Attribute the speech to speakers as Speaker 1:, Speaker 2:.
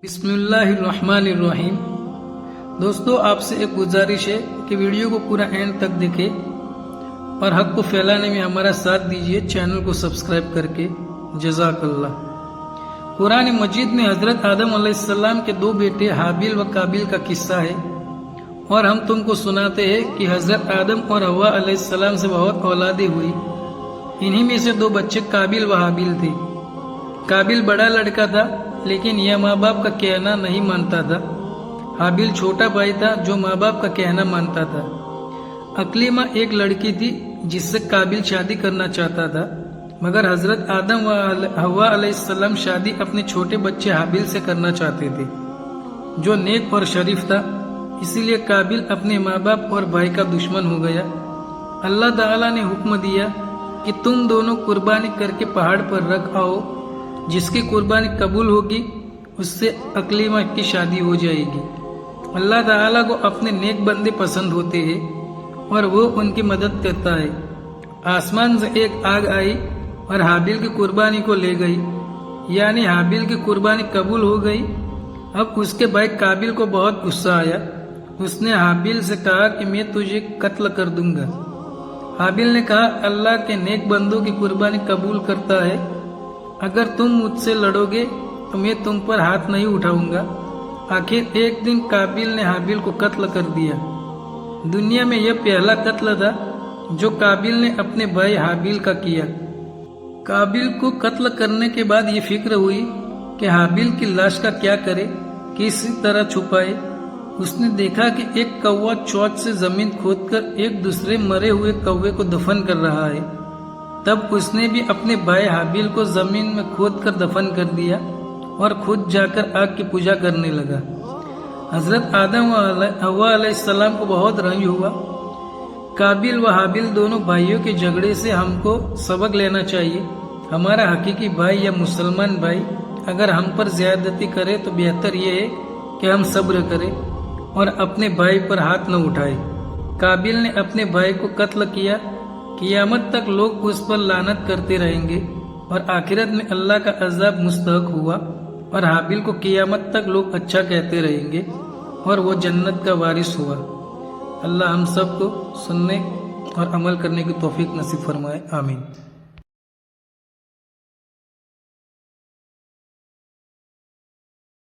Speaker 1: बिस्मिल्लाहिर्रहमानिर्रहीम। दोस्तों, आपसे एक गुजारिश है कि वीडियो को पूरा एंड तक देखें और हक को फैलाने में हमारा साथ दीजिए, चैनल को सब्सक्राइब करके। जज़ाकल्लाह। कुरान मजीद में हजरत आदम अलैहिस्सलाम के दो बेटे हाबिल व काबिल का किस्सा है और हम तुमको सुनाते हैं कि हजरत आदम और हव्वा अलैहिस्सलाम से बहुत औलादें हुई। इन्हीं में से दो बच्चे काबिल व हाबिल थे। काबिल बड़ा लड़का था, लेकिन यह माँ बाप का कहना नहीं मानता था। हाबिल छोटा भाई था जो माँ बाप का कहना मानता था। अकलीमा एक लड़की थी जिससे काबिल शादी करना चाहता था, मगर हजरत आदम व हव्वा अलैहिस्सलाम शादी अपने छोटे बच्चे हाबिल से करना चाहते थे, जो नेक और शरीफ था। इसीलिए काबिल अपने माँ बाप और भाई का दुश्मन हो गया। अल्लाह ताला ने हुक्म दिया कि तुम दोनों कुर्बानी करके पहाड़ पर रख आओ, जिसकी कुर्बानी कबूल होगी उससे अकलीमा की शादी हो जाएगी। अल्लाह ताला को अपने नेक बंदे पसंद होते हैं और वो उनकी मदद करता है। आसमान से एक आग आई और हाबिल की कुर्बानी को ले गई, यानी हाबिल की कुर्बानी कबूल हो गई। अब उसके भाई काबिल को बहुत गुस्सा आया। उसने हाबिल से कहा कि मैं तुझे कत्ल कर दूंगा। हाबिल ने कहा, अल्लाह के नेक बंदों की कुर्बानी कबूल करता है। अगर तुम मुझसे लड़ोगे तो मैं तुम पर हाथ नहीं उठाऊंगा। आखिर एक दिन काबिल ने हाबिल को कत्ल कर दिया। दुनिया में यह पहला कत्ल था जो काबिल ने अपने भाई हाबिल का किया। काबिल को कत्ल करने के बाद ये फिक्र हुई कि हाबिल की लाश का क्या करे, किसी तरह छुपाए। उसने देखा कि एक कौवा चोंच से जमीन खोदकर एक दूसरे मरे हुए कौवे को दफन कर रहा है। तब उसने भी अपने भाई हाबिल को जमीन में खोदकर दफन कर दिया और खुद जाकर आग की पूजा करने लगा। हजरत आदम व हव्वा अलैहिस्सलाम को बहुत रंज हुआ। काबिल व हाबिल दोनों भाइयों के झगड़े से हमको सबक लेना चाहिए। हमारा हकीकी भाई या मुसलमान भाई अगर हम पर ज्यादती करे तो बेहतर यह है कि हम सब्र करें और अपने भाई पर हाथ न उठाए। काबिल ने अपने भाई को कत्ल किया। क़ियामत तक लोग उस पर लानत करते रहेंगे और आखिरत में अल्लाह का अज़ाब मुस्तहक हुआ। और हाबिल को क़ियामत तक लोग अच्छा कहते रहेंगे और वो जन्नत का वारिस हुआ। अल्लाह हम सब को सुनने और अमल करने की तौफीक नसीब फरमाए। आमीन।